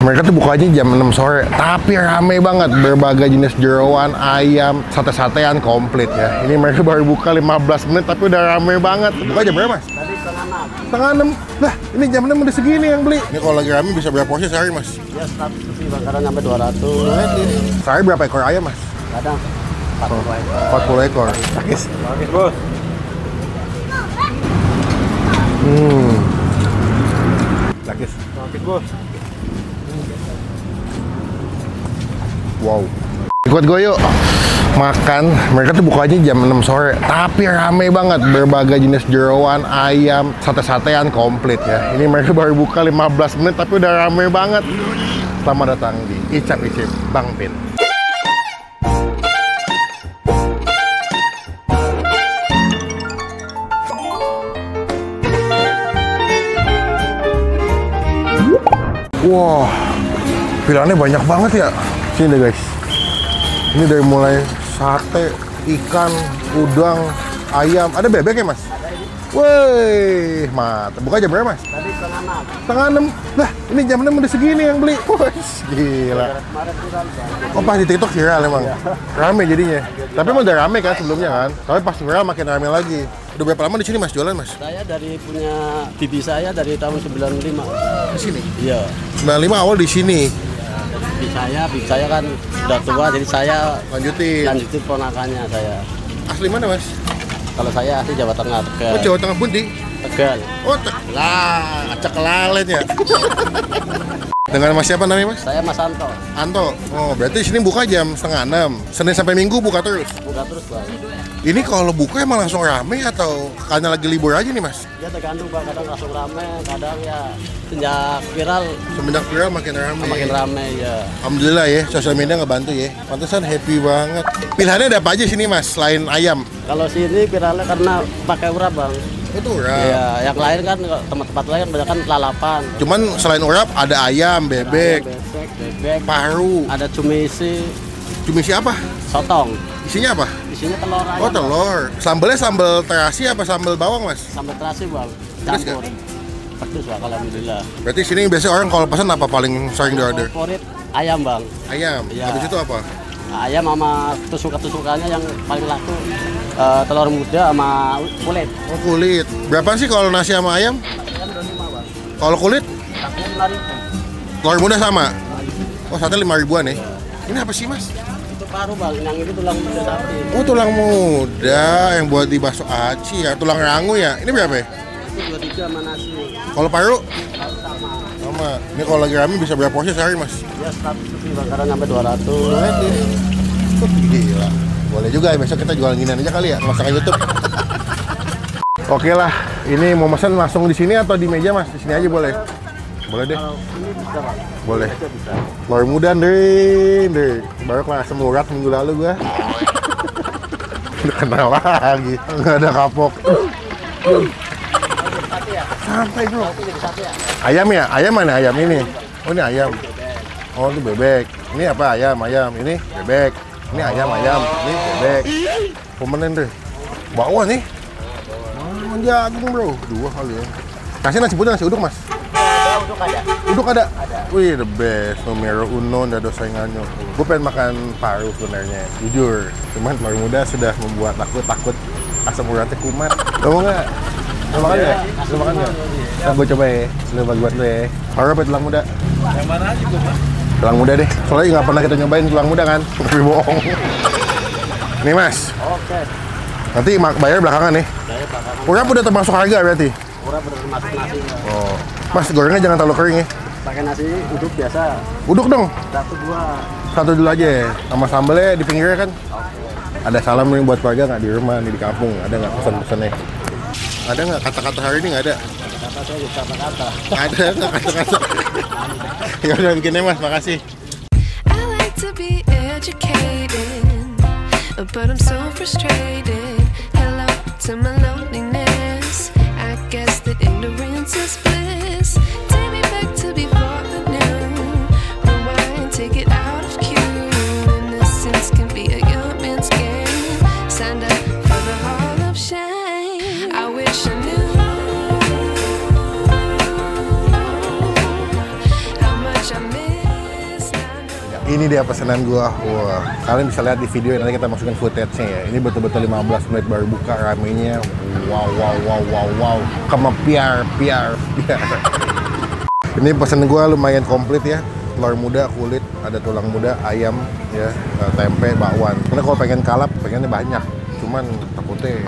Mereka tuh bukanya jam 6 sore, tapi rame banget. Berbagai jenis jeroan, ayam, sate-satean komplit ya. Ini mereka baru buka 15 menit, tapi udah rame banget. Buka jam berapa, Mas? Tadi Setengah 6. Lah, ini jam 6 udah segini yang beli. Ini kalau lagi rame bisa berapa porsi sehari, Mas? Ya 100 sih, kadang sampai 200. Sehari berapa ekor ayam, Mas? Kadang 40 ekor. 40 ekor. Bagus, Bos. Lakis. Bagus, Bos. Wow. Ikut gue yuk. Makan, mereka tuh bukanya jam 6 sore, tapi rame banget. Berbagai jenis jeroan, ayam, sate-satean komplit ya. Ini mereka baru buka 15 menit, tapi udah rame banget. Selamat datang di Icap Icip Bang Pin. Wah, pilihannya banyak banget ya. Sini deh guys. Ini dari mulai sate, ikan, udang, ayam. Ada bebek ya, Mas? Ada ini. Wih, mantap. Buka jam berapa, Mas? Tadi setengah 6. Setengah 6. Lah, ini jam 6 udah segini yang beli. Wah, gila. Kemarin viral, Bang. Oh, pas di TikTok viral emang. Rame jadinya. Tapi emang udah rame kan sebelumnya kan? Tapi pas viral makin rame lagi. Udah berapa lama di sini, Mas, jualan, Mas? Saya dari punya bibi saya dari tahun 95. Di sini. Iya. 95 awal di sini. Bibi saya kan udah tua, jadi saya Lanjutin. ponakannya saya. Asli mana, Mas? Kalau saya asli Jawa Tengah, Tegal. Oh, Jawa Tengah Pundi. Tegal. Oh, lah, acak kelalen ya. Dengan Mas siapa namanya, Mas? Saya Mas Anto. Anto. Oh, berarti sini buka jam setengah 6. Senin sampai Minggu buka terus. Buka terus, Bang. Ini kalau buka emang langsung rame atau karena lagi libur aja nih, Mas? Ya tergantung, Bang. Kadang langsung rame, kadang ya sejak viral Semenjak viral makin rame. ya. Alhamdulillah ya, sosial media ngebantu ya. Pantesan happy banget. Pilihannya ada apa aja sini, Mas, selain ayam? Kalau sini viralnya karena pakai urap, Bang. Itu urap. Iya, yang lain kan tempat-tempat lain banyak kan lalapan. Cuman selain urap ada ayam, bebek, Bebek, paru. ada cumi Apa? sotong. Isinya apa? Isinya telur ayam. Oh, telur. Sambelnya sambel terasi apa sambel bawang, Mas? Sambal terasi, Bang. Pedas Campur. Pedas, Bang, alhamdulillah. Berarti sini biasanya orang kalau pesan apa paling sering di order? Favorit ayam, Bang. Ayam. Iya. Habis itu apa? Ayam sama tusukannya yang paling laku telur muda sama kulit. Oh, kulit. Berapa sih kalau nasi sama ayam? Kan 25, Bang. Kalau kulit? Takutnya 5.000. Telur muda sama? Oh, sate 5 ribuan ya? Ini apa sih, Mas? Itu paru, Bang. Yang itu tulang muda sapi. Oh, tulang muda yang buat dibasuh aci ya, tulang rangu ya. Ini berapa ya? Itu 23 sama nasi. Kalau paru? Paru sama. Sama. Ini kalau lagi rame bisa berapa porsi sehari, Mas? Ya 100 sih, Bang. Kadang sampai 200. Gila. Boleh juga ya, besok kita jualan ginian aja kali ya, masakan YouTube. Oke lah, ini mau pesan langsung di sini atau di meja, Mas? Di sini aja boleh? Boleh deh. Kalau ini bisa, Bang. Boleh. Aja bisa. Telur muda, deh. Baru kelas asam urat minggu lalu gua. Udah kenal lagi, nggak ada kapok. Sate ya? Santai bro. Sate jadi sate ya? Ayam ya? Ayam mana ayam ini? Oh ini ayam. Oh itu bebek. Ini apa ayam? Ini bebek. Ini ayam. Ini bebek. Pemenin deh. Bakwan nih. Jagung bro. 2 kali ya. Kasih nasi putih, nasi uduk mas. Uduk ada. Uduk ada? Ada. Wih the best. Numero uno, nggak ada saingannya. Gue pengen makan paru sebenarnya. Jujur. Cuman telur muda sudah membuat aku takut asam uratnya kumat. Lo mau nggak? Lo makan nggak? Lo makan nggak? Nah, gue coba ya. Lo bagi buat lo ya. Paru apa tulang muda? Yang mana aja tuh, Mas? Tulang muda deh. Soalnya nggak pernah kita nyobain tulang muda kan. Tapi bohong. Nih mas. Oke. Nanti bayar belakangan nih. Dari belakangan. Urap udah termasuk harga berarti? Urap udah termasuk nasi. Oh. Mas gorengnya jangan terlalu kering ya. Pakai nasi uduk biasa. Uduk dong. 1-2. Satu dulu aja ya. Sama sambelnya di pinggirnya kan. Oke. Ada salam nih buat keluarga nggak di rumah nih di kampung? Ada nggak pesan-pesannya? Ada nggak kata-kata hari ini nggak ada? Kata saya juga kata-kata. Ada nggak kata-kata? Ya udah bikinnya mas, makasih. I like to be educated, but I'm so frustrated. Hello to my loneliness. I guess that ignorance is bliss. Take me back to before the new. Rewind, take it out of cue. Innocence can be a young man's game. Signed up for the hall of shame. I wish I knew how much I miss. Ini dia pesanan gua. Wah, kalian bisa lihat di video nanti kita masukin footage-nya ya. Ini betul-betul 15 menit baru buka ramenya. Wow. Kemepiar. Ini pesanan gua lumayan komplit ya. Telur muda, kulit, ada tulang muda, ayam, ya, tempe, bakwan. Karena kalau pengen kalap, pengennya banyak. Cuman takutnya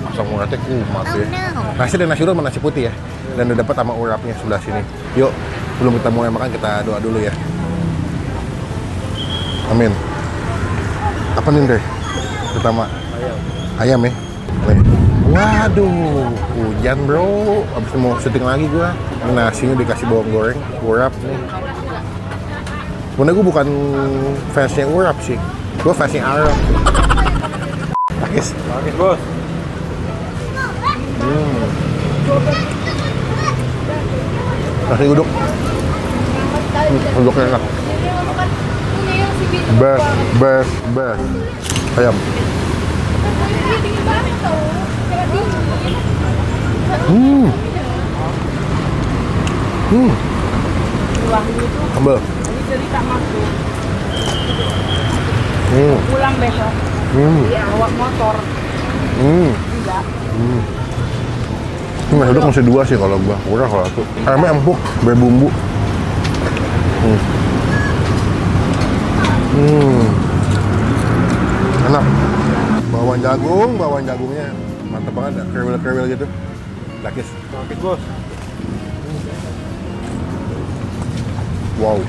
asam uratnya kumat ya. Nasi dan nasi uduk sama nasi putih ya. Dan udah dapat sama urapnya sebelah sini. Yuk, sebelum kita mulai makan kita doa dulu ya. Amin. Apa nih deh? Pertama ayam ya. Nih. Waduh, hujan bro. Abis mau syuting lagi gua. Ini nasinya dikasih bawang goreng, urap nih. Sebenernya gue bukan fansnya urap sih, gue fansnya Arab. Pakis bos. Nasi uduk. Uduknya enak. Best. Ayam. Sambal. Jadi tak masuk. Pulang besok. Iya, bawa motor. Tidak. Ini nasi uduk masih 2 sih kalau gua. Kurang kalau satu. Ayamnya empuk, berbumbu. Enak. Bawang jagungnya mantap banget ya. Kerwil gitu. Lakis. Lakis bos. Wow.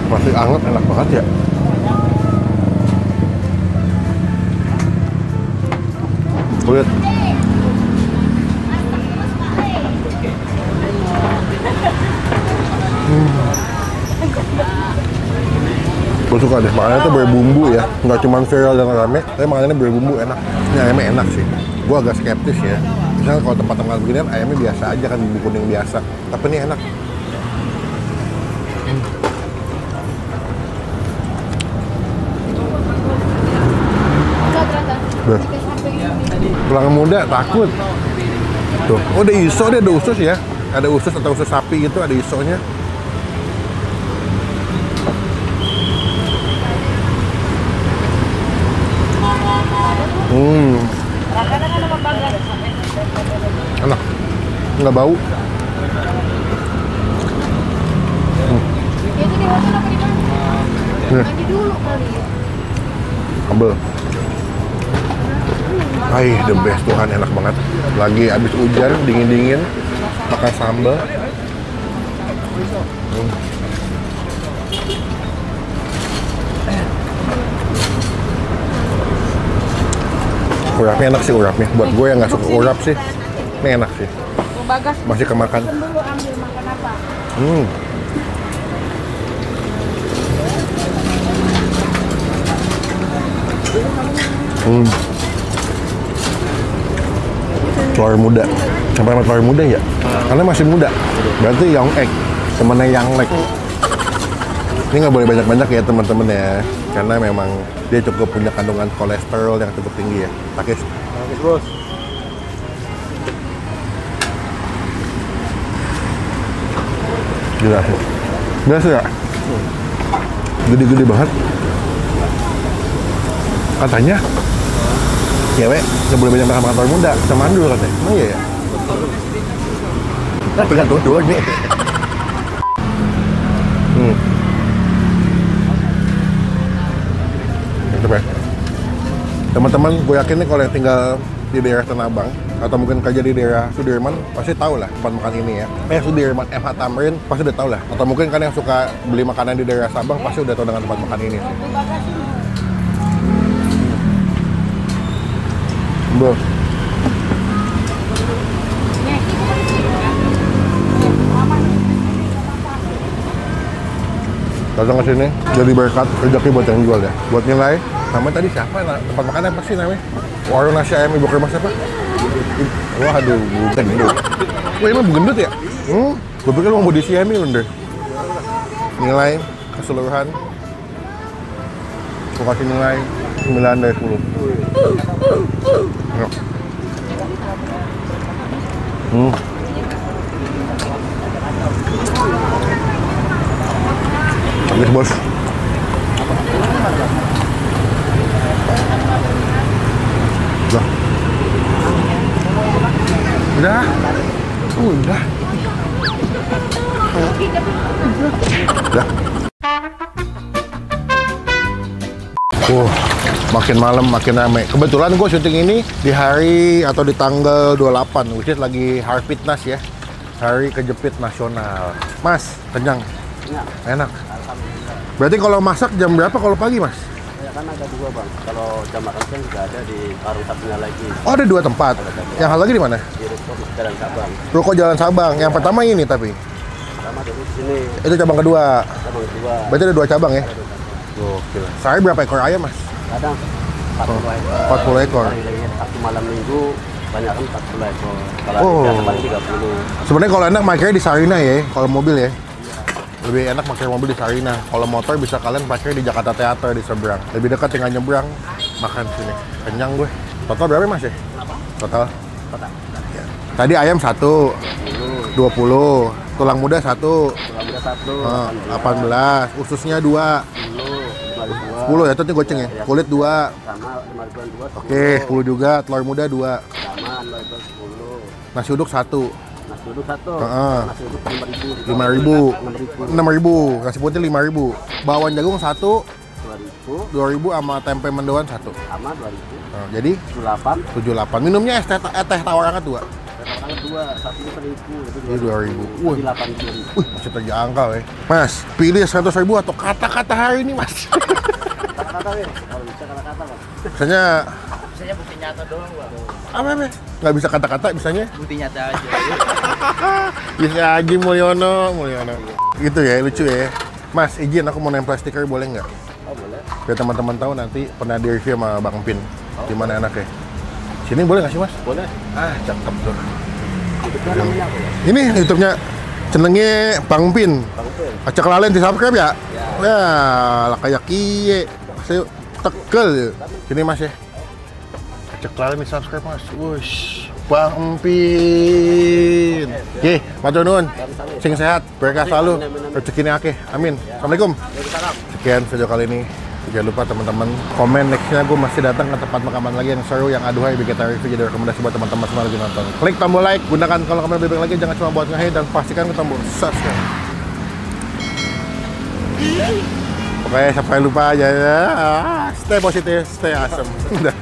Masih anget, enak banget ya. Lihat. Gue suka deh, makanannya tuh berbumbu ya. Nggak cuma viral dan rame, tapi makanannya berbumbu enak. Ini ayamnya enak sih. Gue agak skeptis ya. Misalnya kalau tempat-tempat beginian ayamnya biasa aja kan, bumbu kuning biasa. Tapi ini enak. Tulang muda takut. Tuh, oh ada iso, ada usus ya. Ada usus atau usus sapi gitu, ada isonya. Enak, nggak bau. Mandi dulu kali ya. Sambal. The best Tuhan, enak banget. Lagi abis hujan, dingin-dingin, makan sambal. Urapnya enak sih, urapnya. Buat gue yang nggak suka urap sih, ini enak sih. Masih kemakan. Telur muda. Sampai sama telur muda ya? Karena masih muda. Berarti young egg, temennya young leg. Ini nggak boleh banyak-banyak ya teman-teman ya. Karena memang dia cukup punya kandungan kolesterol yang cukup tinggi ya. Pakis bos. Gila sih. Biasa ya? Gede-gede banget. Katanya cewek nggak boleh banyak makan telur muda, bisa mandul katanya. Emang iya ya? Nah, pegang dua nih. Mantap ya. Teman-teman, gue yakin nih kalau yang tinggal di daerah Tanah Abang atau mungkin kerja di daerah Sudirman pasti tahu lah tempat makan ini ya. Sudirman MH Tamrin pasti udah tahu lah. Atau mungkin kan yang suka beli makanan di daerah Sabang pasti udah tahu dengan tempat makan ini. Bro. Datang ke sini jadi berkat rezeki buat yang jual ya. Buat nilai. Namanya tadi siapa? Tempat makannya apa sih namanya? Warung nasi ayam Ibu Kermas siapa? Waduh, gendut. Wah, ini gendut ya? Gue pikir mau di CMI bener. Nilai keseluruhan. Gue kasih nilai 9 dari 10. Bagus bos. Udah. Udah. Udah. Makin malam makin rame. Kebetulan gue syuting ini di hari atau di tanggal 28, which is lagi Hari Fitness ya. Hari Kejepit Nasional. Mas, kenyang? Enak. Berarti kalau masak jam berapa kalau pagi, Mas? Ya kan ada dua bang. Kalau jam makan siang juga ada di warung satunya lagi. Oh, ada dua tempat. Yang hal lagi di mana? Di Ruko Jalan Sabang. Ruko Jalan Sabang. Yang pertama ini tapi. Sama dulu di sini. Itu cabang kedua. Cabang kedua. Berarti ada 2 cabang ya? Ada dua. Gokil. Sehari berapa ekor ayam, Mas? Kadang 40 ekor. 40 ekor. Satu malam minggu banyak kan 40 ekor. Kalau Oh. biasa paling 30. Sebenarnya kalau enak makanya di Sarina ya, kalau mobil ya. Lebih enak pakai mobil di Sarina. Kalau motor bisa kalian pakai di Jakarta Theater di seberang. Lebih dekat tinggal nyebrang, makan sini. Kenyang gue. Total berapa Mas ya? Total. Kota. Ya. Tadi ayam 1, 20. Tulang muda 1, Tulang muda 1. 18. Ususnya 2. 10 ya, itu goceng ya. Kulit 2. Sama 5 ribuan 2. Oke, 10 juga. Telur muda 2. Sama 5 ribuan 10. Nasi uduk 1. Nasi uduk 1. Heeh. Nasi uduk 5.000. 5.000. 6.000. 6.000. Nasi putih 5.000. Bawang jagung 1, 2.000. 2.000 sama tempe mendoan 1. Sama 2.000. Nah, jadi 78. 78. Minumnya es teh tawar hangat 2. Katakanlah 2. Satunya 1.000. Itu Ini 2.000. Wih. 8.000. Masih terjangkau ya. Mas, pilih 100.000 atau kata-kata hari ini, Mas. Kata-kata ya. Kalau bisa kata-kata Bang. Misalnya Biasanya bukti nyata doang, Bang. apa? Nggak bisa kata-kata bisanya? Bukti nyata aja. Bisa Haji Mulyono. Gitu ya, lucu ya. Mas, izin aku mau nempel stiker boleh nggak? Oh boleh. Biar teman-teman tahu nanti pernah di review sama Bang Pin. Gimana enaknya? Sini boleh nggak sih, Mas? Boleh. Ah, cakep tuh. Hidupnya namanya apa ya? Ini YouTube-nya cenengnya Bang Pin. Bang Pin. Acak lalen di subscribe ya? Ya. Ya, lah kayak kie. Saya tekel. Sini Mas ya. Acak lalen di subscribe Mas. Wush, Bang Pin. Oke, matur nuwun. Sing sehat, berkah selalu. Rezekine akeh. Amin. Assalamualaikum. Sekian video kali ini. Jangan lupa teman-teman komen nextnya gue masih datang ke tempat makaman lagi yang seru yang aduhai bikin kita review jadi rekomendasi buat teman-teman semua lagi nonton. Klik tombol like, gunakan kalau kamu lebih baik lagi jangan cuma buat nge-hate dan pastikan ke tombol subscribe. Oke, sampai lupa aja ya. Stay positif, stay awesome. Udah.